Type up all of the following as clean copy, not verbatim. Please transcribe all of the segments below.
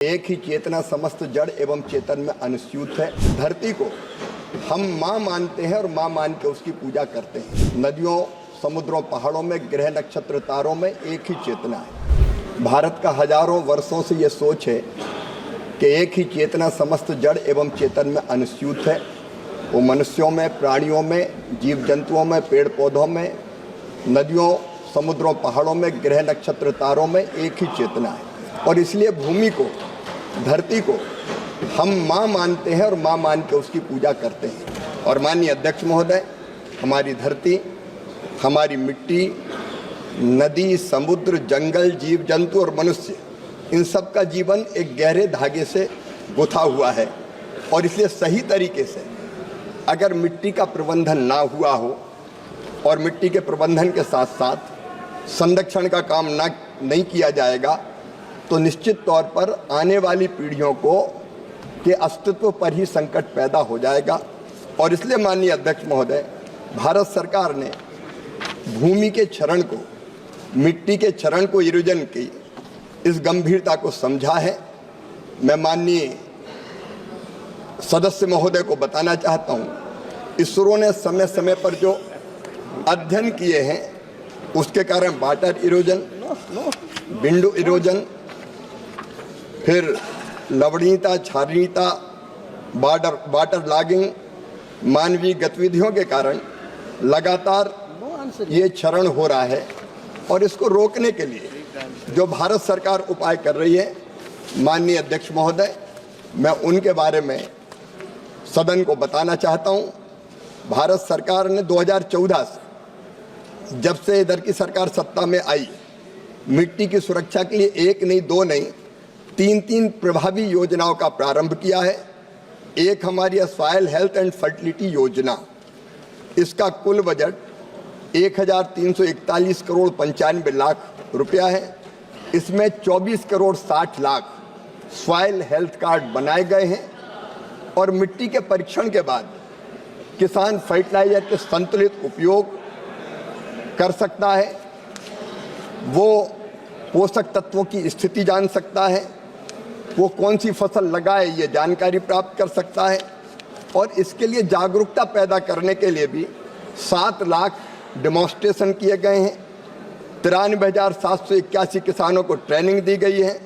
एक ही चेतना समस्त जड़ एवं चेतन में अनुस्यूत है। धरती को हम माँ मानते हैं और माँ मान के उसकी पूजा करते हैं। नदियों, समुद्रों, पहाड़ों में, ग्रह, नक्षत्र, तारों में एक ही चेतना है। भारत का हजारों वर्षों से ये सोच है कि एक ही चेतना समस्त जड़ एवं चेतन में अनुस्यूत है। वो मनुष्यों में, प्राणियों में, जीव जंतुओं में, पेड़ पौधों में, नदियों, समुद्रों, पहाड़ों में, ग्रह, नक्षत्र, तारों में एक ही चेतना है। और इसलिए भूमि को, धरती को हम माँ मानते हैं और माँ मान के उसकी पूजा करते हैं। और माननीय अध्यक्ष महोदय, हमारी धरती, हमारी मिट्टी, नदी, समुद्र, जंगल, जीव जंतु और मनुष्य, इन सब का जीवन एक गहरे धागे से गुथा हुआ है। और इसलिए सही तरीके से अगर मिट्टी का प्रबंधन ना हुआ हो और मिट्टी के प्रबंधन के साथ साथ संरक्षण का काम नहीं किया जाएगा तो निश्चित तौर पर आने वाली पीढ़ियों के अस्तित्व पर ही संकट पैदा हो जाएगा। और इसलिए माननीय अध्यक्ष महोदय, भारत सरकार ने भूमि के क्षरण को, मिट्टी के क्षरण को, इरोजन की इस गंभीरता को समझा है। मैं माननीय सदस्य महोदय को बताना चाहता हूँ, इसरो ने समय समय पर जो अध्ययन किए हैं उसके कारण वाटर इरोजन, विंडो इरोजन, फिर लवणीयता, क्षारीयता, वाटर लॉगिंग, मानवीय गतिविधियों के कारण लगातार ये क्षरण हो रहा है। और इसको रोकने के लिए जो भारत सरकार उपाय कर रही है, माननीय अध्यक्ष महोदय, मैं उनके बारे में सदन को बताना चाहता हूँ। भारत सरकार ने 2014 से, जब से इधर की सरकार सत्ता में आई, मिट्टी की सुरक्षा के लिए एक नहीं, दो नहीं, तीन प्रभावी योजनाओं का प्रारंभ किया है। एक हमारी सॉइल हेल्थ एंड फर्टिलिटी योजना, इसका कुल बजट 1341 करोड़ 95 लाख रुपया है। इसमें 24 crore 60 lakh soil health card बनाए गए हैं। और मिट्टी के परीक्षण के बाद किसान फर्टिलाइजर के संतुलित उपयोग कर सकता है, वो पोषक तत्वों की स्थिति जान सकता है, वो कौन सी फसल लगाए ये जानकारी प्राप्त कर सकता है। और इसके लिए जागरूकता पैदा करने के लिए भी 7 लाख डेमोन्स्ट्रेशन किए गए हैं। 93,781 किसानों को ट्रेनिंग दी गई है।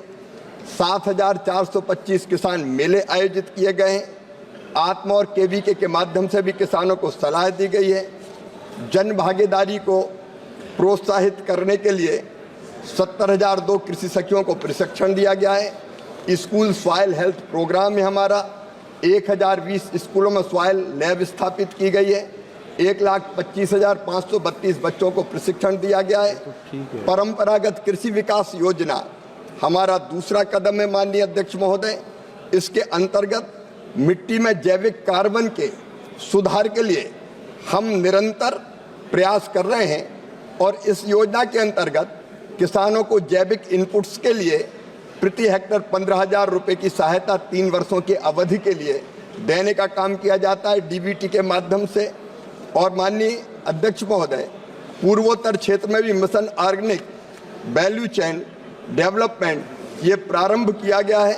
7,425 किसान मेले आयोजित किए गए हैं। आत्मा और केवीके के माध्यम से भी किसानों को सलाह दी गई है। जन भागीदारी को प्रोत्साहित करने के लिए 70,002 कृषि सखियों को प्रशिक्षण दिया गया है। स्कूल सॉइल हेल्थ प्रोग्राम है हमारा। 1020 स्कूलों में सॉइल लैब स्थापित की गई है। 1,25,532 बच्चों को प्रशिक्षण दिया गया है। परंपरागत कृषि विकास योजना हमारा दूसरा कदम है माननीय अध्यक्ष महोदय। इसके अंतर्गत मिट्टी में जैविक कार्बन के सुधार के लिए हम निरंतर प्रयास कर रहे हैं। और इस योजना के अंतर्गत किसानों को जैविक इनपुट्स के लिए प्रति हेक्टर 15,000 रुपये की सहायता 3 वर्षों की अवधि के लिए देने का काम किया जाता है डीबीटी के माध्यम से। और माननीय अध्यक्ष महोदय, पूर्वोत्तर क्षेत्र में भी mission organic value chain development ये प्रारंभ किया गया है,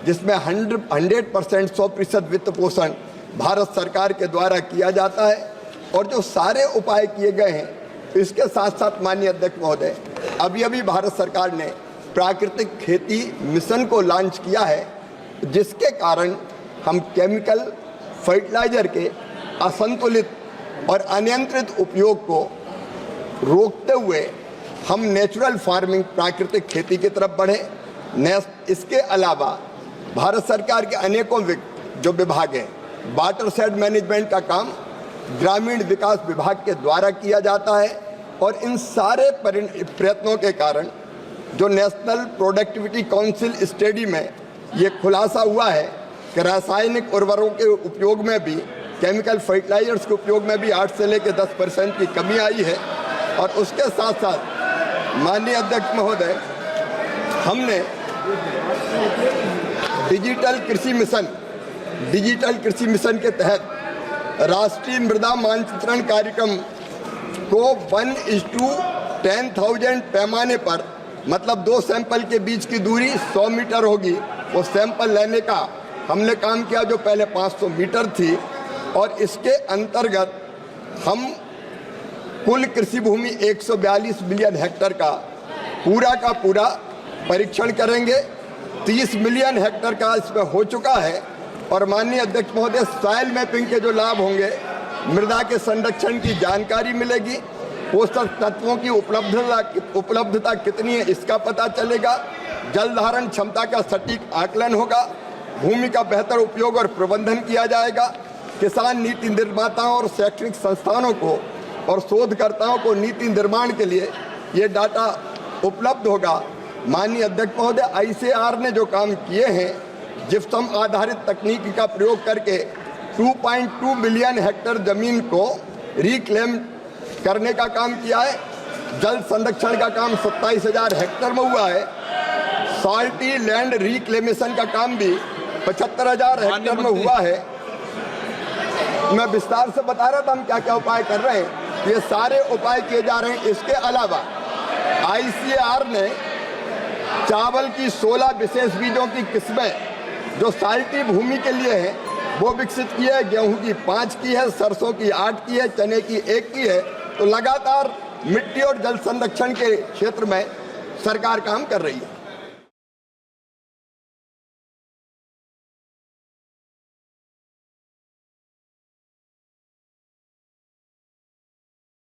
जिसमें 100% 100% वित्त पोषण भारत सरकार के द्वारा किया जाता है। और जो सारे उपाय किए गए हैं, इसके साथ साथ माननीय अध्यक्ष महोदय, अभी भारत सरकार ने प्राकृतिक खेती मिशन को लॉन्च किया है, जिसके कारण हम केमिकल फर्टिलाइजर के असंतुलित और अनियंत्रित उपयोग को रोकते हुए हम नेचुरल फार्मिंग, प्राकृतिक खेती की तरफ बढ़े। इसके अलावा भारत सरकार के अनेकों जो विभाग हैं, वाटर शेड मैनेजमेंट का काम ग्रामीण विकास विभाग के द्वारा किया जाता है। और इन सारे प्रयत्नों के कारण जो नेशनल प्रोडक्टिविटी काउंसिल स्टडी में ये खुलासा हुआ है कि रासायनिक उर्वरकों के उपयोग में भी, केमिकल फर्टिलाइजर्स के उपयोग में भी 8 से लेकर 10% की कमी आई है। और उसके साथ साथ माननीय अध्यक्ष महोदय, हमने डिजिटल कृषि मिशन के तहत राष्ट्रीय मृदा मानचित्रण कार्यक्रम को 1:10,000 पैमाने पर मतलब 2 सैंपल के बीच की दूरी 100 मीटर होगी। वो सैंपल लेने का हमने काम किया जो पहले 500 मीटर थी, और इसके अंतर्गत हम कुल कृषि भूमि 142 मिलियन हेक्टेयर का पूरा परीक्षण करेंगे। 30 मिलियन हेक्टेयर का इसमें हो चुका है। और माननीय अध्यक्ष महोदय, सॉइल मैपिंग के जो लाभ होंगे, मृदा के संरक्षण की जानकारी मिलेगी, पोषक तत्वों की उपलब्धता कितनी है इसका पता चलेगा, जल धारण क्षमता का सटीक आकलन होगा, भूमि का बेहतर उपयोग और प्रबंधन किया जाएगा, किसान नीति निर्माताओं और शैक्षणिक संस्थानों को और शोधकर्ताओं को नीति निर्माण के लिए ये डाटा उपलब्ध होगा। माननीय अध्यक्ष महोदय, ICAR ने जो काम किए हैं, जिप्सम आधारित तकनीक का प्रयोग करके 2.2 मिलियन हेक्टेयर जमीन को रिक्लेम करने का काम किया है। जल संरक्षण का काम 27,000 हेक्टेयर में हुआ है। सॉल्टी लैंड रिक्लेमेशन का काम भी 75,000 हेक्टेयर में हुआ है। मैं विस्तार से बता रहा था हम क्या क्या उपाय कर रहे हैं, ये सारे उपाय किए जा रहे हैं। इसके अलावा ICAR ने चावल की 16 विशेष बीजों की किस्में जो साल्टी भूमि के लिए हैं वो विकसित की है। गेहूं की 5 की है, सरसों की 8 की है, चने की 1 की है। तो लगातार मिट्टी और जल संरक्षण के क्षेत्र में सरकार काम कर रही है।